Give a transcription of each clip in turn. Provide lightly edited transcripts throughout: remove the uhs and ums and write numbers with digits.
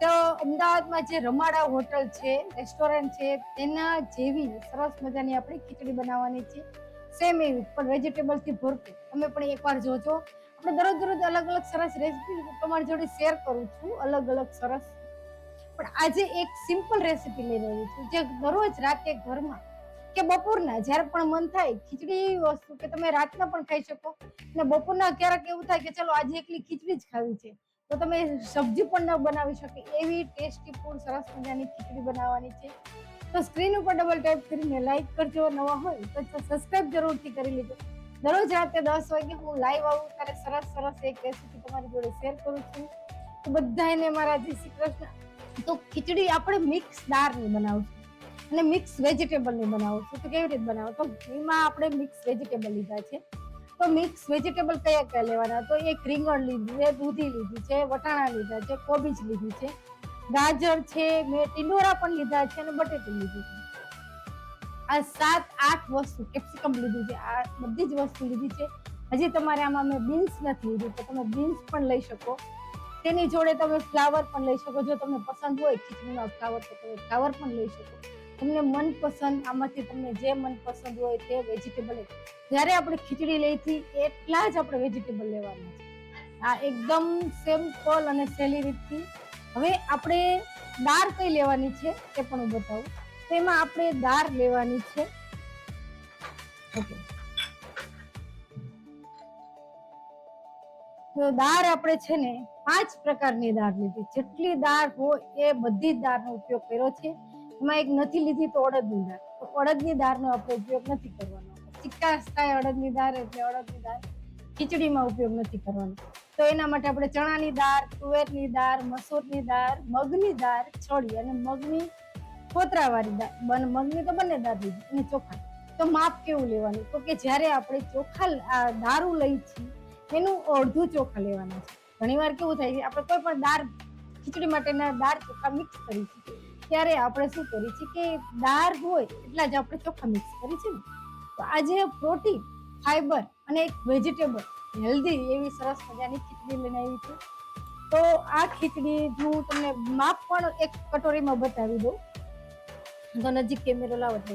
તો અમદાવાદમાં જે રમાડા હોટલ છે, રેસ્ટોરન્ટ છે, તેના જેવી સરસ મજાની આપણે ખીચડી બનાવવાની છે. સેમ એવી પણ વેજીટેબલ થી ભરપૂર. તમે પણ એકવાર જોજો. આપણે દરરોજ અલગ અલગ સરસ રેસીપી તમારી જોડે શેર કરું છું, અલગ અલગ સરસ. પણ આજે એક સિમ્પલ રેસીપી લઈને આવી છું, જે દરરોજ રાતે ઘરમાં કે બપોરના જ્યારે પણ મન થાય, ખીચડી એવી વસ્તુ કે તમે રાતના પણ ખાઈ શકો અને બપોરના ક્યારેક એવું થાય કે ચલો આજે એકલી ખીચડી જ ખાવી છે, તો તમે સબ્જી પણ ન બનાવી શકે એવી ટેસ્ટી ફૂડ સરસ મજાની ખીચડી બનાવવાની છે. તો સ્ક્રીન ઉપર ડબલ ટેપ કરીને લાઈક કરજો, નવા હોય તો સબસ્ક્રાઇબ જરૂરથી કરી લેજો. દરરોજ રાતે 10 વાગે હું લાઈવ આવું ત્યારે સરસ સરસ એક રેસીપી તમારી જોડે શેર કરું છું. તો બધાને મારા જય શ્રી કૃષ્ણ. તો ખીચડી આપણે મિક્સ દાળની બનાવશું અને મિક્સ વેજીટેબલની બનાવશું. તો કેવી રીતે બનાવો? તો એમાં આપણે મિક્સ વેજીટેબલ લીધા છે. તો મિક્સ વેજીટેબલ કયા કયા લેવાના? તો એક રીંગણ લીધું છે, દૂધી લીધી છે, વટાણા લીધા છે, કોબીજ લીધી છે, ગાજર છે, મેં ટીંડોરા પણ લીધા છે અને બટેટું લીધું છે. આ 7-8 વસ્તુ, કેપ્સિકમ લીધું છે, આ બધી જ વસ્તુ લીધી છે. હજી તમારે આમાં મેં બીન્સ નથી લીધું, તો તમે બીન્સ પણ લઈ શકો. તેની જોડે તમે ફ્લાવર પણ લઈ શકો. જો તમને પસંદ હોય ખીચડીમાં ફ્લાવર, તો તમે ફ્લાવર પણ લઈ શકો. તમને મનપસંદ આમાંથી તમને જે મનપસંદ હોય તે વેજીટેબલ. જ્યારે આપણે ખીચડી લઈથી એટલા જ આપણે વેજીટેબલ લેવાના છે. આ એકદમ સિમ્પલ અને સહેલી રીતથી. હવે આપણે દાળ કઈ લેવાની છે તે પણ હું બતાવું. તો એમાં આપણે દાળ લેવાની છે. ઓકે, તો દાળ આપણે છે ને 5 પ્રકારની દાળ લીધી. જેટલી દાળ હોય એ બધી જ દાળનો ઉપયોગ કર્યો છે. એમાં એક નથી લીધી તો અડદની દાળ. તો અડદની દાળનો આપણે ઉપયોગ નથી કરવાનો. ચિકાસ થાય અડદની દાળ એટલે અડદની દાળ ખીચડીમાં ઉપયોગ નથી કરવાનો. તો એના માટે આપણે ચણાની દાળ, તુવેરની દાળ, મસૂરની દાળ, મગની દાળ, છોડી અને મગની ફોતરાવાળી દાળ, મગની તો બંને દાળ લીધી અને ચોખા. તો માપ કેવું લેવાનું? તો કે જ્યારે આપણે ચોખા દારૂ લઈ છીએ એનું અડધું ચોખા લેવાના છે. ઘણી વાર કેવું થાય છે, આપણે કોઈ પણ દાળ ખીચડી માટેના દાળ ચોખા મિક્સ કરી છે, ત્યારે આપણે શું કરીએ છીએ કે દાળ હોય એટલા જ આપણે ચોખા મિક્સ કરી છે ને. તો આજે પ્રોટીન, ફાઈબર અને એક વેજીટેબલ હેલ્ધી એવી સરસ મજાની ખીચડી લઈને આવી છું. તો આ ખીચડી હું તમને માપ પણ એક કટોરીમાં બતાવી દઉં. તો નજીક કેમેરો લાવો તો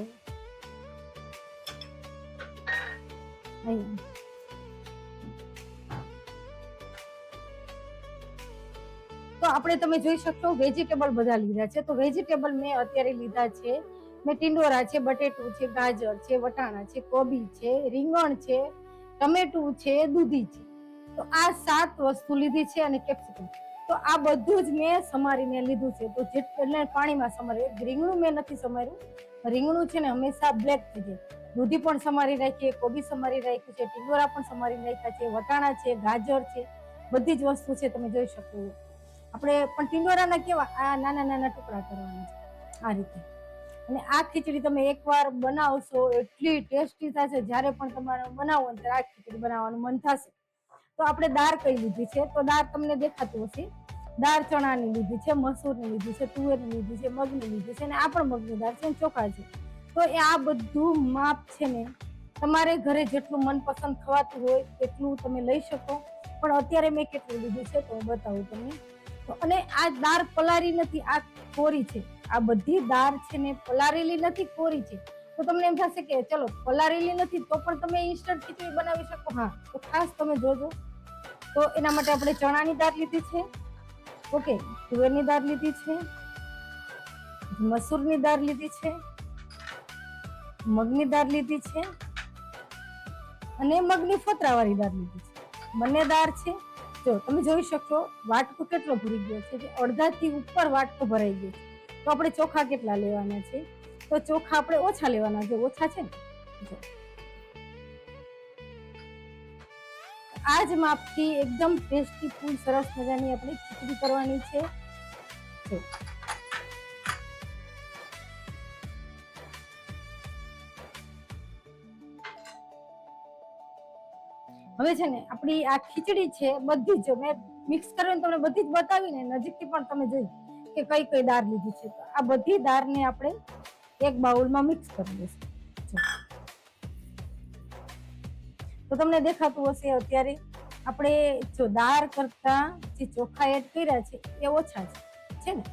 તો આપણે તમે જોઈ શકશો વેજીટેબલ બધા લીધા છે. તો વેજીટેબલ મેં અત્યારે લીધા છે, મેં ટીંડોરા છે, બટેટું છે, ગાજર છે, વટાણા છે, કોબી છે, રીંગણ છે, ટમેટું છે, દૂધી છે. તો આ 7 વસ્તુ લીધી છે અને કેપ્સિકમ. તો આ બધું જ મેં સમારીને લીધું છે. તો એટલે પાણીમાં સમાર્યું. રીંગણું મેં નથી સમાર્યું. રીંગણું છે ને હંમેશા બ્લેક થઈ જાય. દૂધી પણ સમારી રાખી, કોબી સમારી રાખી છે, ટીંડોરા પણ સમારી રાખ્યા છે, વટાણા છે, ગાજર છે, બધી જ વસ્તુ છે તમે જોઈ શકો. આપણે પણ ટીંડોરાના કેવા આ નાના નાના ટુકડા કરવાના છે આ રીતે. અને આ ખીચડી તમે એકવાર બનાવશો એટલી ટેસ્ટી થશે. જ્યારે પણ તમારે બનાવો ત્યારે આ ખીચડી બનાવવાનું મન થશે. તો આપણે દાળ કઈ લીધી છે? તો દાળ તમને દેખાતું હશે. દાળ ચણાની લીધી છે, મસૂરની લીધી છે, તુવેરની લીધી છે, મગની લીધી છે અને આ પણ મગની દાળ છે, ચોખા છે. તો એ આ બધું માપ છે ને તમારે ઘરે જેટલું મનપસંદ ખવાતું હોય એટલું તમે લઈ શકો. પણ અત્યારે મેં કેટલું લીધું છે તો હું બતાવું તમને. અને આ દાળ પલાળી નથી, આ કોરી છે. આ બધી દાળ છે ને પલાળેલી નથી, કોરી છે. તો તમને એમ થશે કે ચલો પલાળેલી નથી તો પણ તમે ઇન્સ્ટન્ટ ખીચડી બનાવી શકો. હા, તો ખાસ તમે જોજો. તો એના માટે આપણે ચણાની દાળ લીધી છે, ઓકે, તુવેરની દાળ લીધી છે, મસૂરની દાળ લીધી છે, મગની દાળ લીધી છે અને મગની ફોતરાવાળી દાળ લીધી છે. બંને દાળ છે. જો તમે જોઈ શકશો વાટકો કેટલો ભરી ગયો છે, જે અડધાથી ઉપર વાટકો ભરાઈ ગયો છે. તો આપણે ચોખા કેટલા લેવાના છે? તો ચોખા આપણે ઓછા લેવાના છે. ઓછા છે ને, આ જ માપથી એકદમ ટેસ્ટી ફૂલ સરસ મજાની આપણે ખીચડી કરવાની છે. હવે છે ને આપણી આ ખીચડી છે બધી જ મેં મિક્સ કરીને તમને બધી જ બતાવીને નજીકથી પણ તમે જોઈ કે કઈ કઈ દાળ લીધી છે. તો આ બધી દાળને આપણે એક બાઉલમાં મિક્સ કરી દઈશું. તો તમને દેખાતું હશે અત્યારે આપણે જો દાળ કરતા જે ચોખા એડ કર્યા છે એ ઓછા છે. છે ને.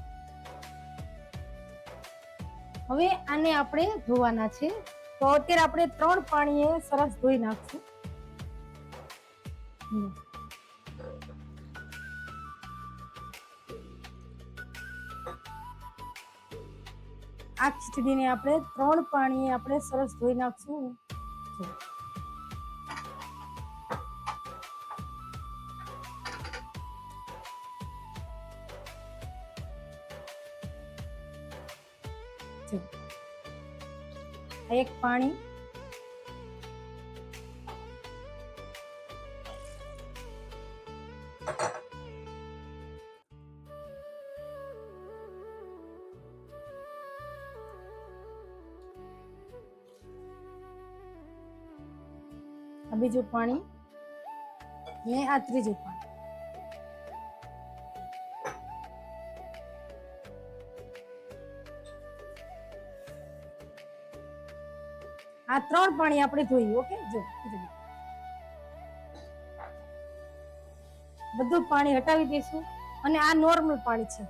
હવે આને આપણે ધોવાના છે, તો અત્યારે આપણે 3 પાણીએ સરસ ધોઈ નાખશું. આ ખીચડીને આપણે 3 પાણીએ આપણે સરસ ધોઈ નાખશું. એક પાણી, આ બીજું પાણી ને આ ત્રીજું પાણી. આ 3 પાણી આપણે ધોઈ. ઓકે, જો બધું પાણી હટાવી દઈશું અને આ નોર્મલ પાણી છે.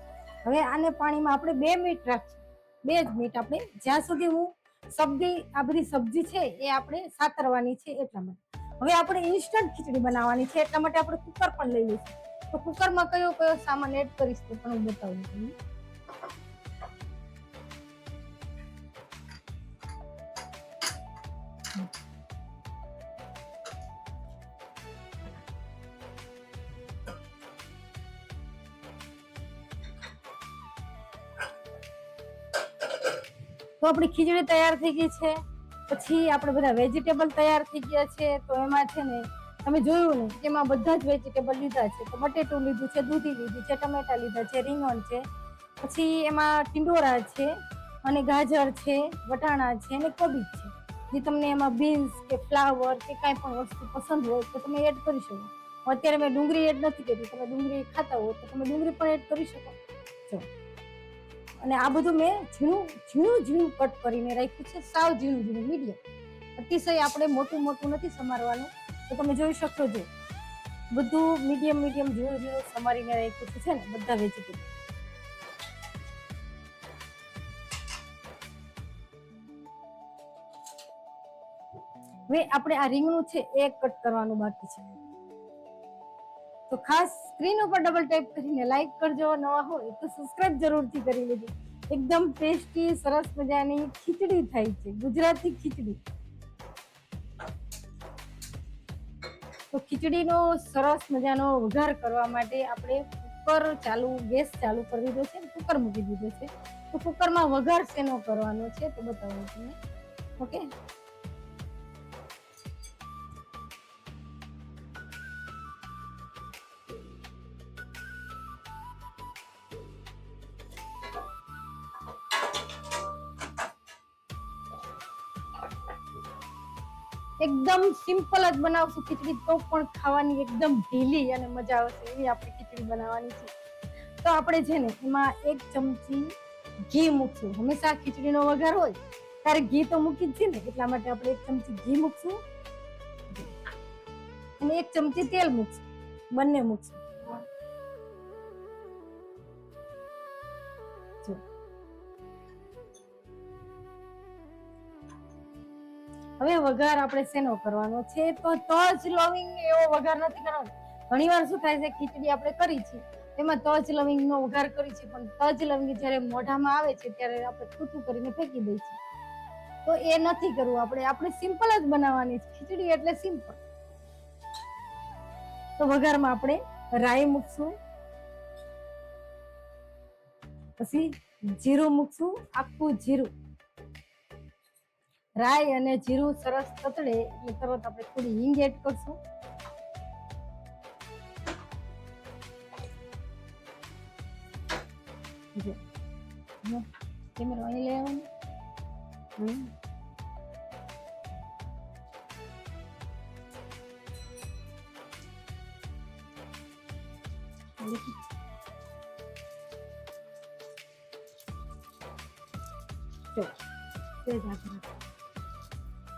હવે આને પાણીમાં આપણે 2 મિનિટ રાખશું. 2 જ મિનિટ આપણે, જ્યાં સુધી આ બધી સબ્જી છે એ આપણે સાતરવાની છે એટલા માટે. હવે આપણે ઇન્સ્ટન્ટ ખીચડી બનાવવાની છે એટલા માટે આપણે કુકર પણ લઈ લઈશું. તો કુકરમાં કયો કયો સામાન એડ કરીશ તે પણ હું બતાવું તમને. તો આપણી ખીચડી તૈયાર થઈ ગઈ છે. પછી આપણે બધા વેજીટેબલ તૈયાર થઈ ગયા છે. તો એમાં છે ને તમે જોયું ને એમાં બધા જ વેજીટેબલ લીધા છે. તો બટેટું લીધું છે, દૂધી લીધી છે, ટમેટા લીધા છે, રીંગણ છે, પછી એમાં ટિંડોરા છે અને ગાજર છે, વટાણા છે અને કોબીજ છે. જે તમને એમાં બીન્સ કે ફ્લાવર કે કાંઈ પણ વસ્તુ પસંદ હોય તો તમે એડ કરી શકો. અત્યારે મેં ડુંગળી એડ નથી કરી. તમે ડુંગળી ખાતા હોય તો તમે ડુંગળી પણ એડ કરી શકો. જો, અને આ બધું મેં ઝીણું કટ કરીને રાખ્યું છે, સાવ ઝીણું મીડિયમ. અતિશય આપણે મોટું નથી સમારવાનું. તો તમે જોઈ શકો છો, બધું મીડિયમ ઝીણું સમારીને રાખ્યું છે ને બધા વેજીટેબલ. હવે આપણે આ રીંગણું છે એ કટ કરવાનું બાકી છે. તો ખાસ સ્ક્રીન ઉપર ડબલ ટેપ કરીને લાઈક કરજો. નવા હોય તો સબસ્ક્રાઇબ જરૂરથી કરી લેજો. એકદમ ટેસ્ટી સરસ મજાની ખીચડી થાય છે, ગુજરાતી ખીચડી. તો ખીચડીનો સરસ મજાનો વઘાર કરવા માટે આપણે ગેસ ચાલુ કરી દીધો છે, કુકર મૂકી દીધો છે. તો કુકરમાં વઘાર શેનો કરવાનો છે તો બતાવું તમને. ઓકે, એકદમ સિમ્પલ જ બનાવશું ખીચડી, તો પણ ખાવાની એકદમ ઢીલી અને મજા આવશે એવી આપણે ખીચડી બનાવવાની છે. તો આપણે છે ને એમાં 1 ચમચી ઘી મૂકશું. હંમેશા ખીચડીનો વઘાર હોય ત્યારે ઘી તો મૂકી જ છે ને, એટલા માટે આપણે 1 ચમચી ઘી મૂકશું અને 1 ચમચી તેલ મૂકશું. બંને મૂકશું. હવે વઘાર આપણે શેનો કરવાનો છે તો તજ લવિંગ એવો વઘાર નથી કરવાનો. ઘણીવાર શું થાય છે, ખીચડી આપણે કરી છે એમાં તજ લવિંગ નો વઘાર કરી છે, પણ તજ લવિંગ જ્યારે મોઢામાં આવે છે ત્યારે આપણે છૂટું કરીને ફેંકી દઈએ છીએ. તો એ નથી કરવું. આપણે સિમ્પલ જ બનાવવાની છે ખીચડી, એટલે સિમ્પલ. તો વઘારમાં આપણે રાઈ મૂકશું, પછી જીરું મૂકશું, આખું જીરું. રાઈ અને જીરું સરસ તતડે એટલે તરત આપણે થોડી હિંગ એડ કરશું. કેમેરો અહીં લેવાનું.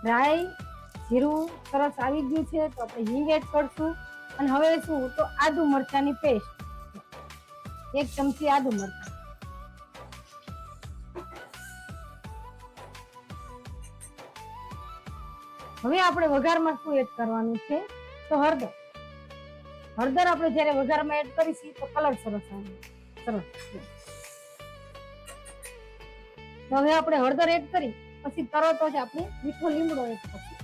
રાઈ જીરું સરસ આવી ગયું છે તો આપણે હિંગ એડ કરશું. અને હવે શું, તો આદુ મરચાની પેસ્ટ, 1 ચમચી આદુ મરચાં. હવે આપણે વઘારમાં શું એડ કરવાનું છે તો હળદર. હળદર આપણે જ્યારે વઘારમાં એડ કરીશું તો કલર સરસ આવે. સરસ. તો હવે આપણે હળદર એડ કરી પછી તરત જ આપણે મીઠો લીમડો એડ કરીશું.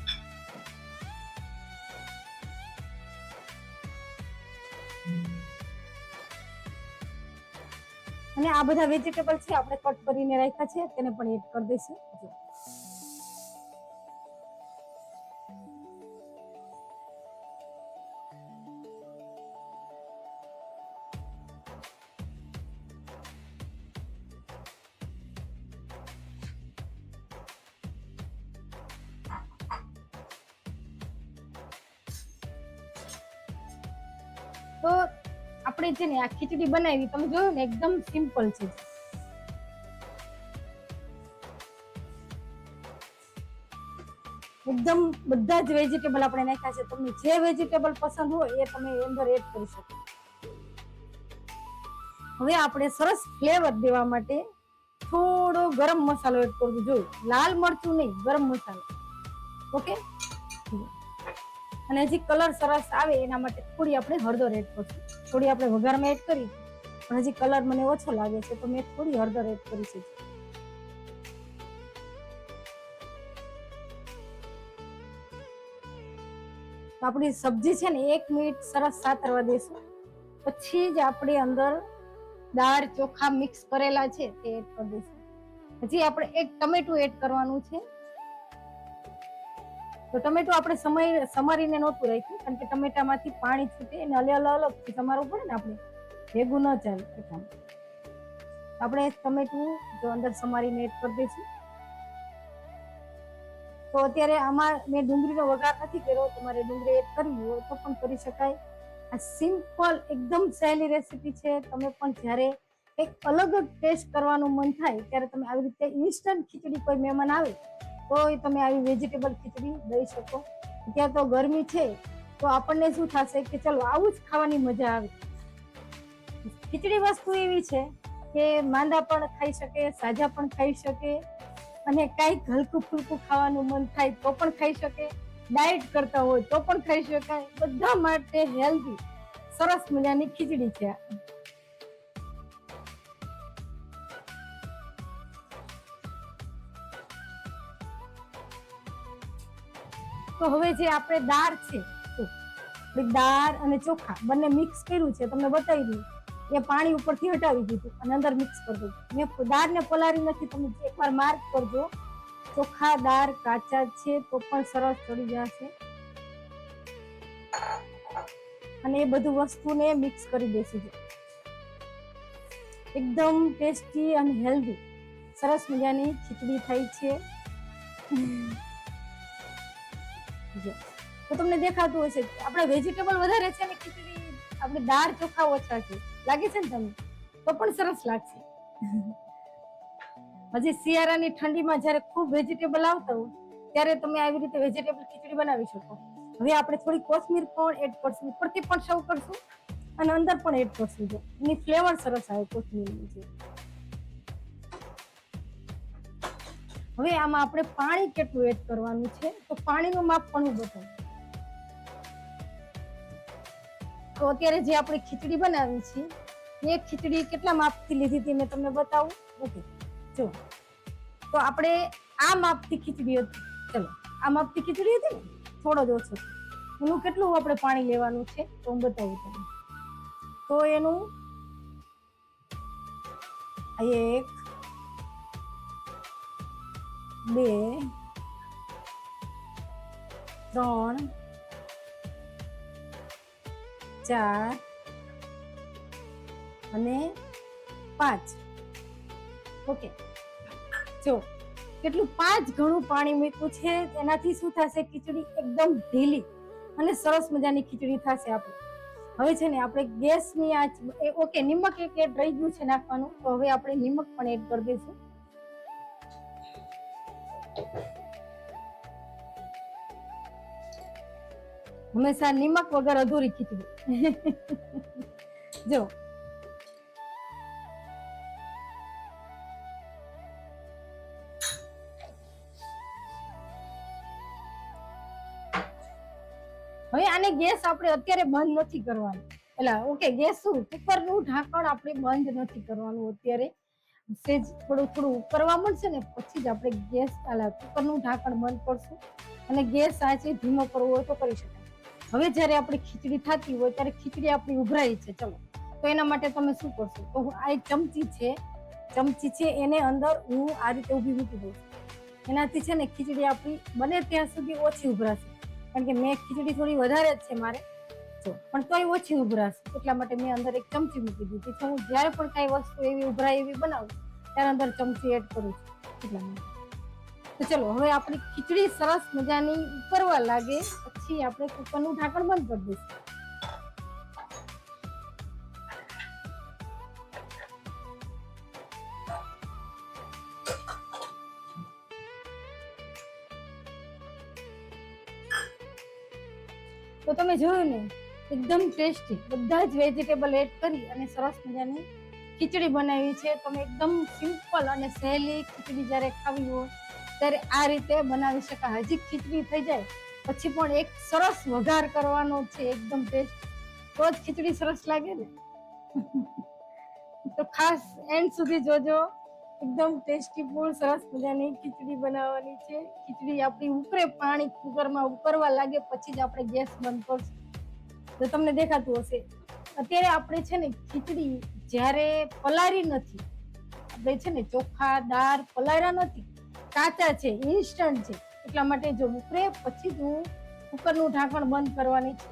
અને આ બધા વેજીટેબલ છે આપણે કટ કરીને રાખ્યા છે તેને પણ એડ કરી દઈશું. તો આપણે છે ને આ ખીચડી બનાવી, તમે જોયું ને એકદમ સિમ્પલ છે. એકદમ બધા જ વેજીટેબલ આપણે નાખ્યા છે. તમને જે વેજીટેબલ પસંદ હોય એ તમે અંદર એડ કરી શકો. હવે આપણે સરસ ફ્લેવર દેવા માટે થોડો ગરમ મસાલો એડ કરવો જોઈએ. લાલ મરચું નહીં, ગરમ મસાલો. ઓકે. અને હજી કલર સરસ આવે એના માટે થોડી આપણે હળદર એડ કરશું. થોડી આપણે વઘારમાં એડ કરી પણ હજી કલર મને ઓછો લાગે છે તો મેં થોડી હળદર એડ કરી છે. તો આપણી સબ્જી છે ને 1 મિનિટ સરસ સાતરવા દેશું. પછી જ આપણે અંદર દાળ ચોખા મિક્સ કરેલા છે તે એડ કરી દઈશું. હજી આપણે એક ટમેટું એડ કરવાનું છે. તો ટમેટું આપણે સમારીને નહોતું રાખ્યું કારણ કે ટમેટામાંથી પાણી છૂટે એને અલગથી સમારવું પડે ને, આપણે ભેગું ન ચાલે. આપણે ટમેટું જો અંદર સમારીને એડ કરી દઈશું. તો અત્યારે આમાં મેં ડુંગળીનો વઘાર નથી કર્યો. તમારે ડુંગળી એડ કરવી હોય તો પણ કરી શકાય. આ સિમ્પલ એકદમ સહેલી રેસીપી છે. તમે પણ જ્યારે એક અલગ જ ટેસ્ટ કરવાનું મન થાય ત્યારે તમે આવી રીતે ઇન્સ્ટન્ટ ખીચડી કોઈ મહેમાન આવે તો તમે આવી વેજીટેબલ ખીચડી દઈ શકો. ત્યાં તો ગરમી છે તો આપણને શું થશે કે ચલો આવું જ ખાવાની મજા આવે. ખીચડી વસ્તુ એવી છે કે માંદા પણ ખાઈ શકે, સાજા પણ ખાઈ શકે, અને કઈક હલકું ફૂલકું ખાવાનું મન થાય તો પણ ખાઈ શકે, ડાયટ કરતા હોય તો પણ ખાઈ શકાય. બધા માટે હેલ્ધી સરસ મજાની ખીચડી છે. તો હવે જે આપણે દાળ છે, દાળ અને ચોખા બંને મિક્સ કર્યું છે, તમને બતાવી દઉં. એ પાણી ઉપરથી હટાવી દીધું અને અંદર મિક્સ કરી દીધું. મેં દાળને પલાળી નથી, તમે એકવાર માર્ક કરજો. ચોખા દાળ કાચા છે તો પણ સરસ ચડી જશે. અને એ બધું વસ્તુને મિક્સ કરી દેશું. એકદમ ટેસ્ટી અને હેલ્ધી સરસ મજાની ખીચડી થઈ છે. તો તમને દેખાતું હશે આપણે વેજીટેબલ વધારે છે ને ખીચડી આપણે દાળ ચોખા ઓછા છે, લાગે છે ને તમને? તો પણ સરસ લાગશે. હજી શિયાળાની ઠંડીમાં જ્યારે ખૂબ વેજીટેબલ આવતા હોય ત્યારે તમે આવી રીતે વેજીટેબલ ખીચડી બનાવી શકો. હવે આપણે થોડી કોથમીર પણ એડ કરશું, ઉપરથી પણ સર્વ કરશું અને અંદર પણ એડ કરશું. જો એની ફ્લેવર સરસ આવે કોથમીરની છે. હવે આમાં આપણે પાણી કેટલું એડ કરવાનું છે તો પાણીનું માપ પણ હું બતાવું. તો અત્યારે જે આપણે ખીચડી બનાવી છે એ ખીચડી કેટલા માપથી લીધી હતી મેં તમને બતાવું. ઓકે, જો તો આપણે આ માપથી ખીચડી હતી. ચલો, આ માપથી ખીચડી હતી ને, થોડો જ ઓછો. એનું કેટલું આપણે પાણી લેવાનું છે તો હું બતાવું તમને. તો એનું 1 2 3 4 અને 5. ઓકે, જો કેટલું 5 ગણું પાણી મૂક્યું છે. એનાથી શું થશે, ખીચડી એકદમ ઢીલી અને સરસ મજાની ખીચડી થશે. આપણે હવે છે ને આપણે ગેસની આંચ, ઓકે, નિમક એક એડ રહી ગયું છે નાખવાનું, તો હવે આપણે નિમક પણ એડ કરી દઈશું. હંમેશા નિમક વગર અધૂરી ખીચડી. જો હવે આને ગેસ આપણે અત્યારે બંધ નથી કરવાનો. એટલે ઓકે, ગેસ શું, કુકરનું ઢાંકણ આપણે બંધ નથી કરવાનું અત્યારે. સેજ થોડું થોડું ઉકળવા મળશે ને પછી જ આપણે ગેસ કુકરનું ઢાંકણ બંધ કરશું. અને ગેસ આંચે ધીમો કરવો હોય તો કરી શકાય. હવે જ્યારે આપણી ખીચડી થતી હોય ત્યારે ખીચડી આપણી ઉભરાઈ છે, ચલો તો એના માટે તમે શું કરશો? તો આ એક ચમચી છે એને અંદર હું આ રીતે ઊભી મૂકી દઉં છું. એનાથી છે ને ખીચડી આપણી બને ત્યાં સુધી ઓછી ઉભરાશે. કારણ કે મેં ખીચડી થોડી વધારે જ છે મારે, પણ તોય ઓછી ઉભરાશે એટલા માટે મેં અંદર એક ચમચી મૂકી દીધી છે. હું જ્યારે પણ કઈ વસ્તુ એવી ઉભરાય એવી બનાવું ત્યારે અંદર ચમચી એડ કરું છું એટલા માટે. તો ચલો હવે આપણી ખીચડી સરસ મજાની ઉકળવા લાગે પછી આપણે કુકરનું ઢાંકણ બંધ કરી દઈશું. તો તમે જોયું ને, એકદમ ટેસ્ટી બધા જ વેજીટેબલ એડ કરી અને સરસ મજાની ખીચડી બનાવી છે. તમે એકદમ સિમ્પલ અને સહેલી ખીચડી જ્યારે ખાવી હોય ત્યારે આ રીતે બનાવી શકાય. હજી ખીચડી થઈ જાય પછી પણ એક સરસ વઘાર કરવાનો છે, એકદમ ટેસ્ટ, તો જ ખીચડી સરસ લાગે ને. તો ખાસ એન્ડ સુધી જોજો, એકદમ ટેસ્ટી ફૂલ સરસ મજાની ખીચડી બનાવવાની છે. ખીચડી આપણી ઉકળે, પાણી કુકરમાં ઉકળવા લાગે પછી જ આપણે ગેસ બંધ કરશું. તો તમને દેખાતું હશે અત્યારે આપણે છે ને ખીચડી જ્યારે પલાળી નથી, આપણે છે ને ચોખા દાળ પલાળ્યા નથી, કાચા છે, ઇન્સ્ટન્ટ છે, એટલા માટે જો ઉકળે પછી જ હું કુકરનું ઢાંકણ બંધ કરવાની છે.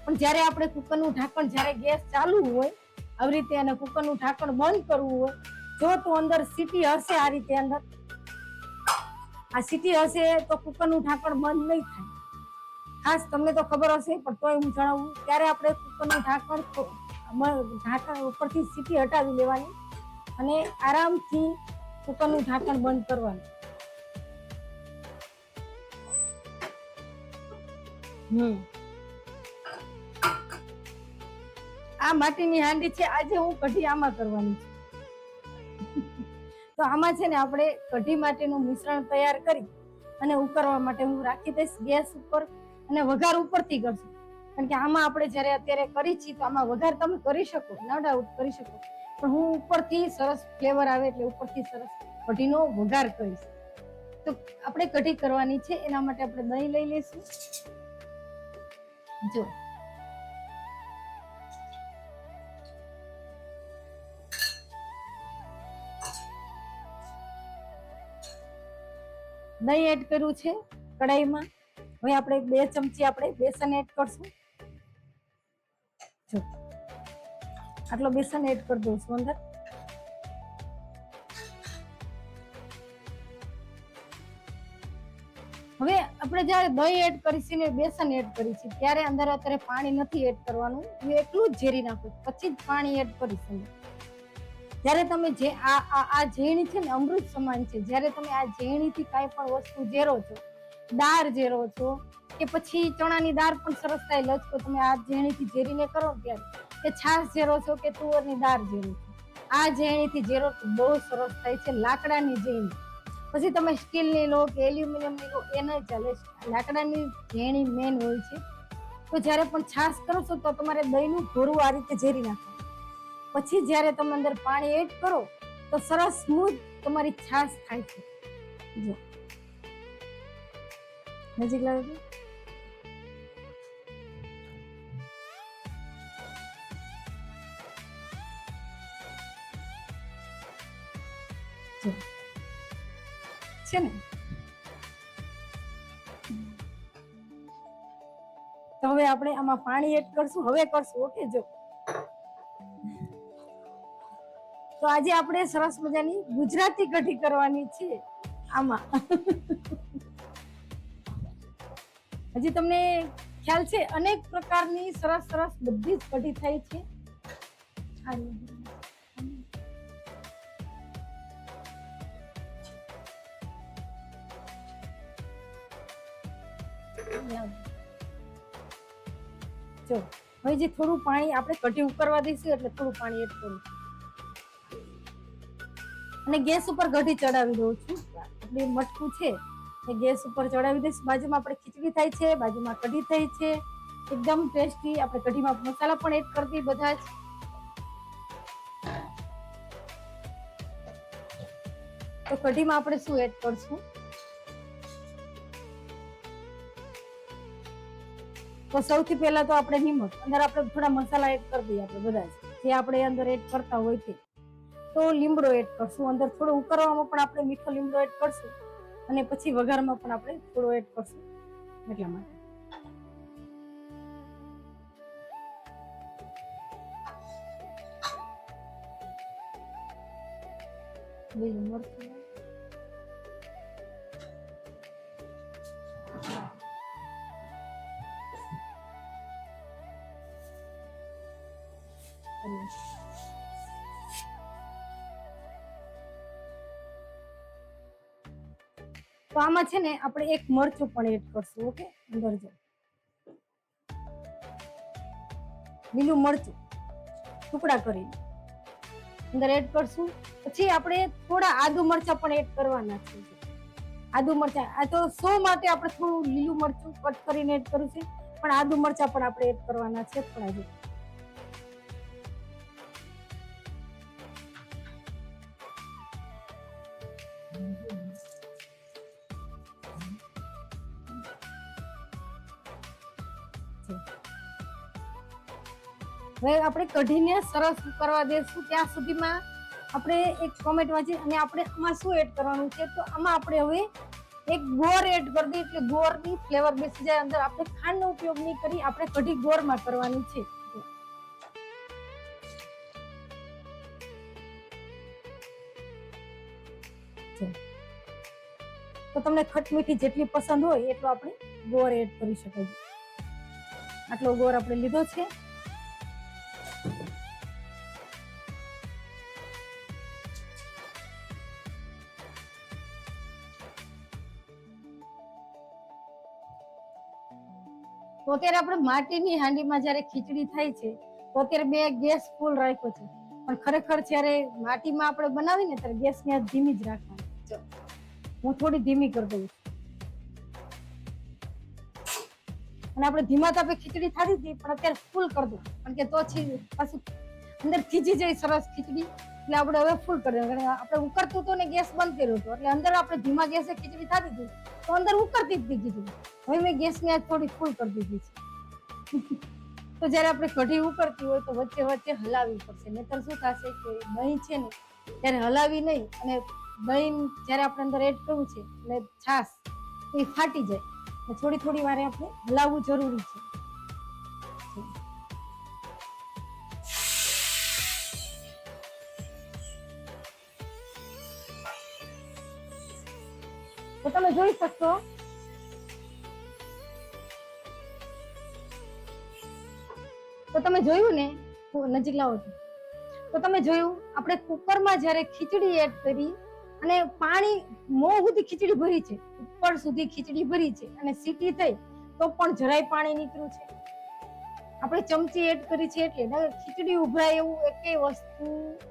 પણ જ્યારે આપણે કુકરનું ઢાંકણ જ્યારે ગેસ ચાલુ હોય આવી રીતે અને કુકરનું ઢાંકણ બંધ કરવું હોય, જો તો અંદર સીટી હશે આ રીતે, અંદર આ સીટી હશે તો કુકરનું ઢાંકણ બંધ નહીં થાય. ખાસ તમને તો ખબર હશે પણ તોય હું જણાવું, ત્યારે આપણે કુકરનું ઢાંકણ ઉપરથી સીટી હટાવી લેવાની અને આરામથી કુકરનું ઢાંકણ બંધ કરવાનું. આ માટીની હાંડી છે, આજે હું કઢી આમાં કરવાની છું. તો આમાં છે ને આપણે કઢી માટેનું મિશ્રણ તૈયાર કરી અને ઉકળવા માટે હું રાખી દઈશ ગેસ ઉપર અને વઘાર ઉપરથી કરશું. કારણ કે આમાં આપણે જ્યારે અત્યારે કરી છીએ તો આમાં વઘાર તમે કરી શકો, નો ડાઉટ કરી શકો, પણ હું ઉપરથી સરસ ફ્લેવર આવે એટલે ઉપરથી સરસ કઢીનો વઘાર કરીશ. તો આપણે કઢી કરવાની છે, એના માટે આપણે દહીં લઈ લઈશું. જો દહીં એડ કર્યું છે કઢાઈમાં. હવે આપણે 2 ચમચી આપણે બેસન એડ કરશું. જો આટલો બેસન એડ કરી દઉં અંદર. હવે આપણે જ્યારે દહીં એડ કરીશું ને બેસન એડ કરીશું ત્યારે અંદર અત્યારે પાણી નથી એડ કરવાનું, હું એટલું જ ઝેરી નાખું પછી જ પાણી એડ કરીશું. જ્યારે તમે જે આ ઝેરણી છે ને અમૃત સમાન છે. જ્યારે તમે આ ઝેરણીથી કાંઈ પણ વસ્તુ ઝેરો છો, દાળ ઝેરો છો કે પછી ચણાની દાળ પણ સરસ થાય લચકો, તમે આ ઝેરણીથી ઝેરીને કરો ત્યારે, કે છાશ ઝેરો છો કે તુવરની દાળ ઝેરો છો, આ ઝેરણીથી ઝેરો બહુ સરસ થાય છે. લાકડાની ઝેરણી, પછી તમે સ્ટીલની લો કે એલ્યુમિનિયમની લો એ નહીં ચાલે, લાકડાની ઝેરણી મેન હોય છે. તો જ્યારે પણ છાશ કરો છો તો તમારે દહીંનું ઘોરું આ રીતે ઝેરી નાખો. પછી જ્યારે તમે અંદર પાણી એડ કરો તો સરસ સ્મૂથ તમારી છાશ થાય છે. જો નજીક લાગે છે ને. તો હવે આપણે આમાં પાણી એડ કરશું, હવે કરશું. ઓકે, જો તો આજે આપણે સરસ મજાની ગુજરાતી કઢી કરવાની છે આમાં. હજી તમને ખ્યાલ છે અનેક પ્રકારની સરસ સરસ બધી જ કઢી થાય છે. જો હવે જે થોડું પાણી આપણે કઢી ઉકળવા દઈશું એટલે થોડું પાણી એડ કરું અને ગેસ ઉપર કઢી ચડાવી દઉં છું. આપણી મટકું છે ગેસ ઉપર ચડાવી દઈશ. બાજુમાં આપણે ખીચડી થાય છે, બાજુમાં કઢી થઈ છે, એકદમ ટેસ્ટી. આપણે કઢીમાં મસાલા પણ એડ કરી દઈએ બધા જ. તો કઢીમાં આપણે શું એડ કરશું? તો સૌથી પહેલા તો આપણે નિમક, અંદર આપણે થોડા મસાલા એડ કરી દઈએ. આપણે બધા જે આપણે અંદર એડ કરતા હોય તે. તો લીમડો એડ કરશું અંદર. થોડો ઉકળવામાં પણ આપણે મીઠો લીમડો એડ કરશું અને પછી વઘારમાં પણ આપણે થોડો એડ કરશું, એટલા માટે. બીજું મરચું તો આમાં છે ને આપણે એક મરચું પણ એડ કરશું. ઓકે, અંદર જો લીલું મરચું ટુકડા કરીને અંદર એડ કરશું. પછી આપણે થોડા આદુ મરચા પણ એડ કરવાના છે. આદુ મરચા આ તો સો માટે આપણે થોડું લીલું મરચું કટ કરીને એડ કર્યું છે, પણ આદુ મરચા પણ આપણે એડ કરવાના છે થોડા જે. હવે આપણે કઢીને સરસ કરવા દેશું. ત્યાં સુધીમાં આપણે એક કોમેન્ટ વાંચી અને આપણે આમાં શું એડ કરવાનું છે? તો આમાં આપણે હવે એક ગોળ એડ કરી દઈએ, એટલે ગોળની ફ્લેવર બેસી જાય અંદર. આપણે ખાંડનો ઉપયોગ નહીં કરી, આપણે કઢી ગોળમાં કરવાની છે. તો તમને ખટમીઠી જેટલી પસંદ હોય એટલો આપણે ગોળ એડ કરી શકાય. આટલો ગોળ આપણે લીધો છે. તો અત્યારે આપણે માટીની હાંડીમાં જયારે ખીચડી થાય છે તો અત્યારે મેં ગેસ ફૂલ રાખ્યો છે, પણ ખરેખર જયારે માટીમાં આપણે બનાવીને ત્યારે ગેસ ને ધીમી જ રાખવાની. હું થોડી ધીમી કરી દઉં અને આપણે ધીમા તાપે ખીચડી થાતી હતી, પણ અત્યારે ફૂલ કરી દઉં, કારણ કે તો પાછું અંદર ખીચી જાય સરસ ખીચડી. એટલે આપણે હવે ફૂલ કરી દઉં. આપણે ઉકળતું હતું ને ગેસ બંધ કર્યો હતો, એટલે અંદર આપણે ધીમા ગેસે ખીચડી થતી હતી તો અંદર ઉકળતી જ હતી ખીચડી. હવે મેં ગેસની આજ થોડી ફૂલ કરી દીધી છે. તો જયારે આપણે કઢી ઉકળતી હોય તો વચ્ચે વચ્ચે હલાવવી પડશે, નહીતર શું થશે કે દહીં છે ને ત્યારે હલાવી નહીં, અને દહીં જયારે આપણે અંદર એડ કરવું છે એટલે છાશ એ ફાટી જાય. થોડી થોડી વારે આપણે હલાવવું જરૂરી છે. તો તમે જોઈ શકશો તો તમે જોયું ને, નજીક લાવો તો તમે જોયું આપણે કુકરમાં જયારે ખીચડી એડ કરી અને પાણી મોં સુધી ખીચડી ભરી છે, ઉપર સુધી ખીચડી ભરી છે અને સીટી થઈ તો પણ જરાય પાણી નીકળ્યું છે. આપણે ચમચી એડ કરી છે એટલે ખીચડી ઉભરાય એવું એકેય વસ્તુ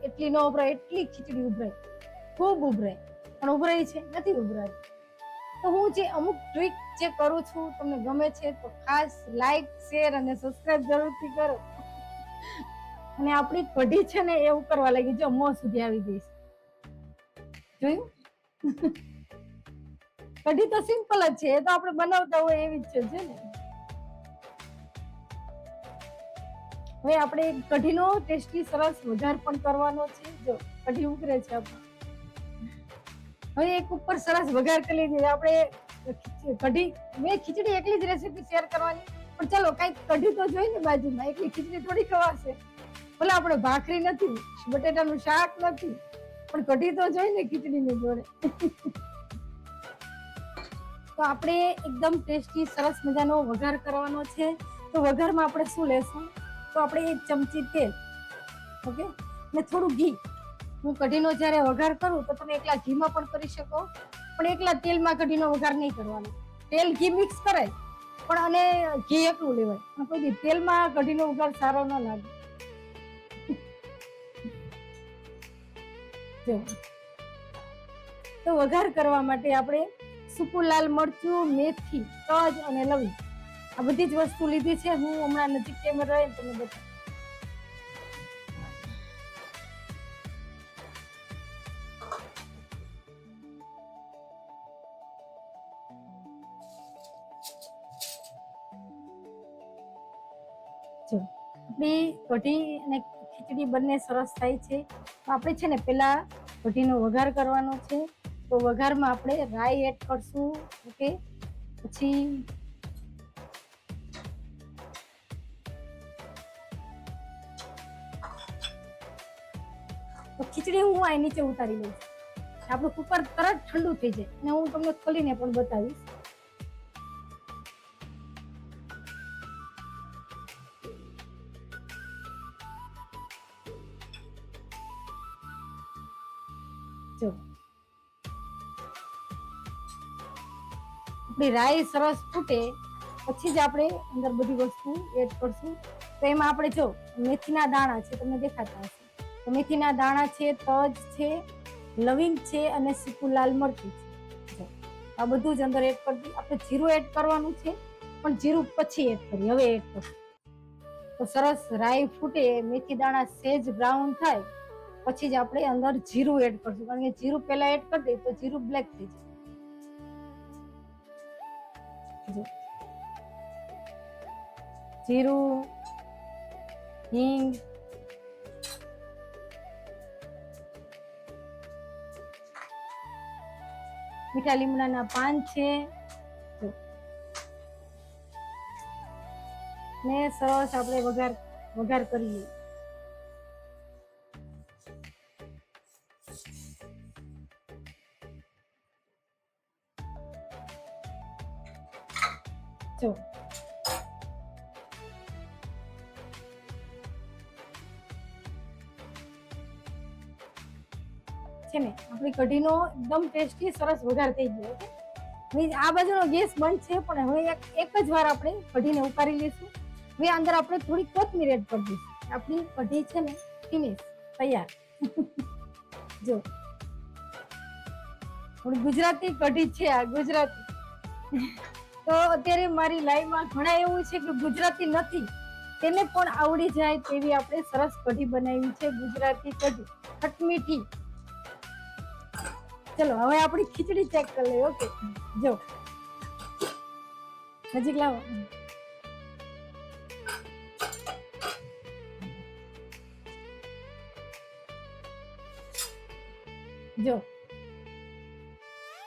એટલી ન ઉભરાય, એટલી ખીચડી ઉભરાય, ખૂબ ઉભરાય. પણ ઉભરાય છે? નથી ઉભરાય. તો હું જે અમુક ટ્રીક જે કરું છું તમને ગમે છે તો ખાસ લાઈક, શેર અને સબસ્ક્રાઇબ જરૂરથી કરો. અને આપણી કઢી છે ને એવું કરવા લાગી, જો મોં સુધી આવી ગઈ છે. જોયું? કઢી તો સિમ્પલ જ છે, એ તો આપણે બનાવતા હોય એવી જ છે ને. હવે આપણે કઢીનો ટેસ્ટી સરસ વઘાર પણ કરવાનો છે. જો કઢી ઉકળે છે આપણે, હવે એક ઉપર સરસ વઘાર કરી લીધી. આપણે કઢી મેં ખીચડી એકલી જ રેસીપી શેર કરવાની, પણ ચલો કઈક કઢી તો જોઈ ને બાજુમાં. એકલી ખીચડી થોડી ખવાશે. ભલે આપણે ભાખરી નથી, બટેટાનું શાક નથી, પણ કઢી તો જોઈ ને ખીચડીની જોડે. તો આપણે એકદમ ટેસ્ટી સરસ મજાનો વઘાર કરવાનો છે. તો વઘારમાં આપણે શું લેશું? તો આપણે એક ચમચી તેલ, ઓકે, ને થોડું ઘી. હું કઢીનો જયારે વઘાર કરું તો તમે એકલા ઘીમાં પણ કરી શકો, પણ એકલા તેલમાં કઢીનો વઘાર નહીં કરવાનો. તેલ ઘી મિક્સ કરાય, પણ અને ઘી એકલું લેવાય. પણ કોઈ તેલમાં કઢીનો વઘાર સારો ન લાગે. તો વઘાર કરવા માટે આપણે સૂકું લાલ મરચું, મેથી, તજ અને લવિંગ આ બધી જ વસ્તુ લીધી છે. હું હમણાં નજીક કેમેરા રહે તમને બતાવું. જો આપણી કઢી અને ખીચડી બંને સરસ થાય છે. તો આપણે છે ને પેલા કઢીનો વઘાર કરવાનો છે. તો વઘારમાં આપણે રાઈ એડ કરશું. ઓકે, પછી તો ખીચડી હું આ નીચે ઉતારી લઈશ. આપણું કુકર તરત ઠંડુ થઈ જાય અને હું તમને ખોલીને પણ બતાવીશ. જો આપણી રાઈ સરસ ફૂટે પછી જ આપણે અંદર બધી વસ્તુ એડ કરશું. તો એમાં આપણે જો મેથીના દાણા છે, તમને દેખાતા હશે. તો મેથીના દાણા છે, તજ છે, લવિંગ છે અને સૂકું લાલ મરચું છે. આ બધું જ અંદર એડ કરી. આપણે જીરું એડ કરવાનું છે, પણ જીરું પછી એડ કરીએ. હવે એડ કરશું. તો સરસ રાઈ ફૂટે, મેથી દાણા સેજ બ્રાઉન થાય પછી જ આપણે અંદર જીરું એડ કરશું. કારણ કે જીરું પહેલા એડ કરી દઈએ તો જીરું બ્લેક થઈ જાય. જીરું, હિંગ, મીઠા લીમડાના પાન છે ને સરસ આપણે વઘાર કરીએ. જો છે ને આપણી કઢીનો એકદમ ટેસ્ટી સરસ વઘાર થઈ ગયો છે. હવે આ બાજુનો ગેસ બંધ છે, પણ હવે એક જ વાર આપણે કઢીને ઉકાળી લઈશું. હવે અંદર આપણે થોડી કોથમીર એડ કરી દઈશું. આપણી કઢી છે ને ફિનિશ તૈયાર. જો થોડી ગુજરાતી કઢી છે આ, ગુજરાતી. તો અત્યારે મારી લાઈવમાં ઘણા એવું છે કે ગુજરાતી નથી, તેને પણ આવડી જાય તેવી આપણે સરસ કઢી બનાવી છે, ગુજરાતી કઢી ખટમીઠી. ચલો હવે આપણી ખીચડી ચેક કરી લઈએ. ઓકે, જો નજીક લાવો. જો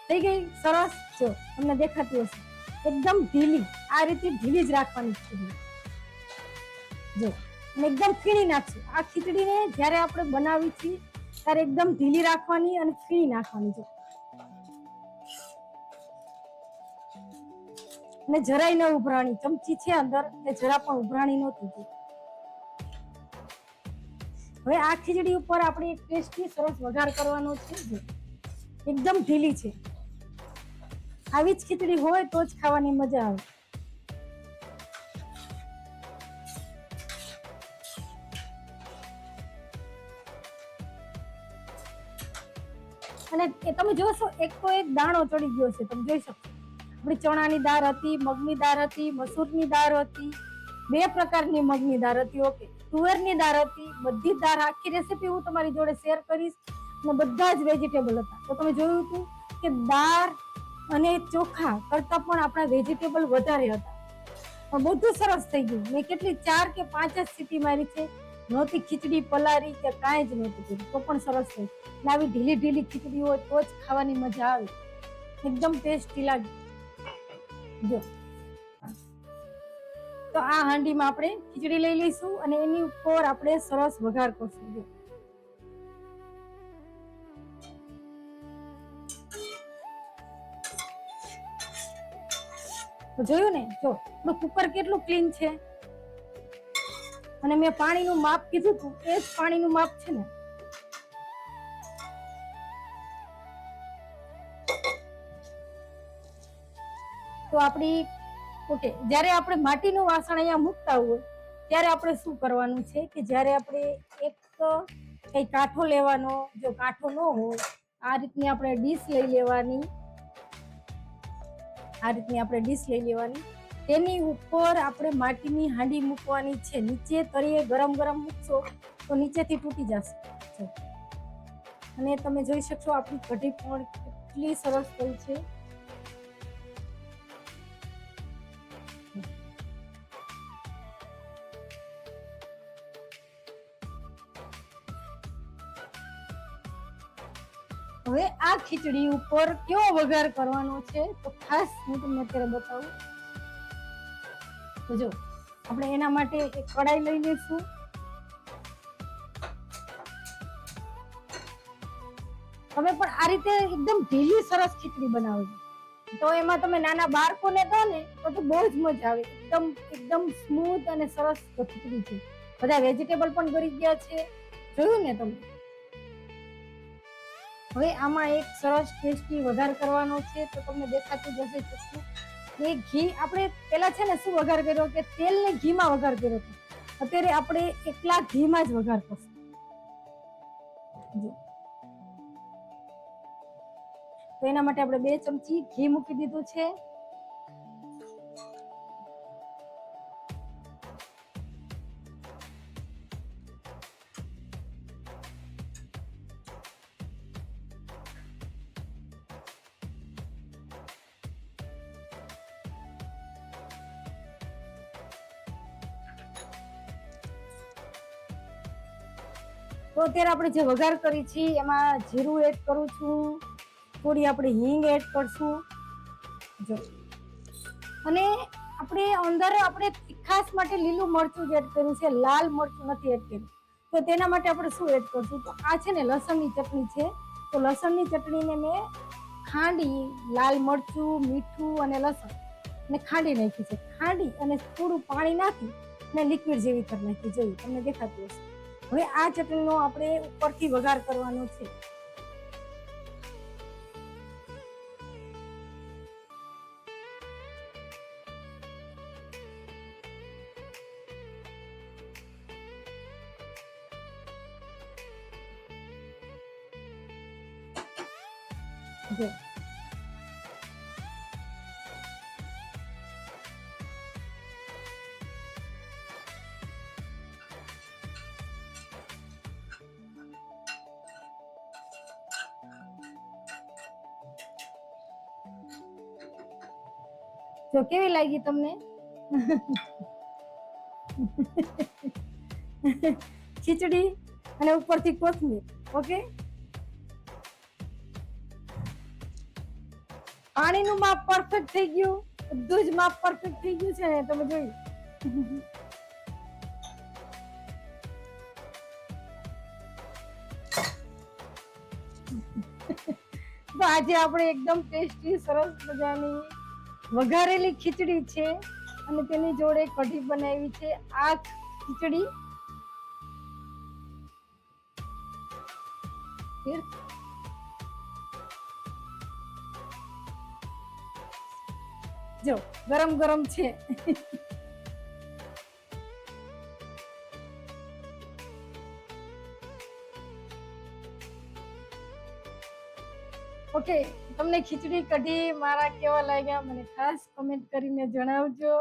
થઈ ગઈ સરસ. જો તમને દેખાતું હશે એકદમ ઢીલી. આ રીતે ઢીલી જ રાખવાની ખીચડી. જો એકદમ ફીણી નાખશું. આ ખીચડીને જ્યારે આપણે બનાવી છીએ ત્યારે એકદમ ઢીલી રાખવાની અને ફીણી નાખવાની. જો અને જરાય ન ઉભરાણી. ચમચી છે અંદર એ જરા પણ ઉભરાણી નહોતી. હવે આ ખીચડી ઉપર આપણે એક ટેસ્ટી સરસ વઘાર કરવાનો છે. એકદમ ઢીલી છે. આવી જ ખીચડી હોય તો જ ખાવાની મજા આવે. અને તમે જોશો એક તો એક દાણો ચડી ગયો છે. તમે જોઈ શકો. આપણી ચણાની દાળ હતી, મગની દાળ હતી, મસૂરની દાળ હતી, 2 પ્રકારની મગની દાળ હતી. ઓકે, તુવેરની દાળ હતી. બધી દાળ આખી રેસીપી હું તમારી જોડે શેર કરીશ. અને બધા જ વેજીટેબલ હતા. તો તમે જોયું હતું કે દાળ અને ચોખા કરતા પણ આપણા વેજીટેબલ વધારે હતા. પણ બધું સરસ થઈ ગયું. મેં કેટલી 4 કે 5 જ સીટી મારી છે. નહોતી ખીચડી પલારી કે કાંઈ જ નહોતું કર્યું, તો પણ સરસ થઈ. આવી ઢીલી ઢીલી ખીચડી હોય તો જ ખાવાની મજા આવે. એકદમ ટેસ્ટી લાગે. જો તો આ હાંડીમાં આપણે ખીચડી લઈ લઈશું અને એની ઉપર આપણે સરસ વઘાર કરશું. જો તો જોયું ને, જો આપણું કુકર કેટલું ક્લીન છે. અને મેં પાણીનું માપ કીધું હતું એ જ પાણીનું માપ છે ને. તો આપણી ઓકે, જ્યારે આપણે માટીનું વાસણ અહીંયા મૂકતા હોય ત્યારે આપણે શું કરવાનું છે કે જ્યારે આપણે એક કઈ કાંઠો લેવાનો, જો કાંઠો ન હોય આ રીતની આપણે ડીશ લઈ લેવાની. આ રીતની આપણે ડીશ લઈ લેવાની, તેની ઉપર આપણે માટીની હાંડી મૂકવાની છે. નીચે તળિયે ગરમ ગરમ મૂકશો તો નીચેથી તૂટી જશે. અને તમે જોઈ શકશો આપણી કઢી પણ કેટલી સરસ થઈ છે. હવે આ ખીચડી ઉપર કેવો વઘાર કરવાનો છે તો ખાસ હું તમને અત્યારે બતાવું. તો જો આપણે એના માટે એક કડાઈ લઈ લઈશું. તમે પણ આ રીતે એકદમ ઢીલી સરસ ખીચડી બનાવજો, તો એમાં તમે નાના બાળકોને દો ને તો બહુ જ મજા આવે. એકદમ સ્મૂથ અને સરસ ખીચડી છે. બધા વેજીટેબલ પણ ગળી ગયા છે, જોયું ને તમે. હવે આમાં એક સરસ ટેસ્ટી વઘાર કરવાનો છે, તો તમને દેખાતું જશે કેટલું. એ ઘી આપણે પેલા છે ને શું વઘાર કર્યો કે તેલ ને ઘીમાં વઘાર કર્યો હતો. અત્યારે આપણે એકલા ઘીમાં જ વઘાર કરશું. તો એના માટે આપણે 2 ચમચી ઘી મૂકી દીધું છે. તો અત્યારે આપણે જે વઘાર કરી છે એમાં જીરું એડ કરું છું, થોડી આપણે હિંગ એડ કરશું. જો અને આપણે અંદર આપણે તીખાસ માટે લીલું મરચું જ એડ કર્યું છે, લાલ મરચું નથી એડ કર્યું. તો તેના માટે આપણે શું એડ કરશું, તો આ છે ને લસણની ચટણી છે. તો લસણની ચટણીને મેં ખાંડી, લાલ મરચું, મીઠું અને લસણ ને ખાંડી નાખી છે. ખાંડી અને થોડું પાણી નાખી ને લિક્વિડ જેવી કરી નાખી. જોયું તમને દેખાતું હશે. હવે આ ચટણીનો આપણે ઉપરથી વઘાર કરવાનો છે. જો કેવી લાગી તમને ખીચડી અને ઉપરથી કોથમીર. ઓકે, પાણીનું માપ પરફેક્ટ થઈ ગયું, બધું જ માપ પરફેક્ટ થઈ ગયું છે ને, તમે જોયું. તો આજે આપણે એકદમ ટેસ્ટી સરસ મજાની વઘારેલી ખીચડી છે અને તેની જોડે કઢી બનાવી છે. આ ખીચડી જો ગરમ ગરમ છે. ઓકે, તમને ખીચડી કઢી મારા કેવા લાગ્યા મને ખાસ કમેન્ટ કરીને જણાવજો.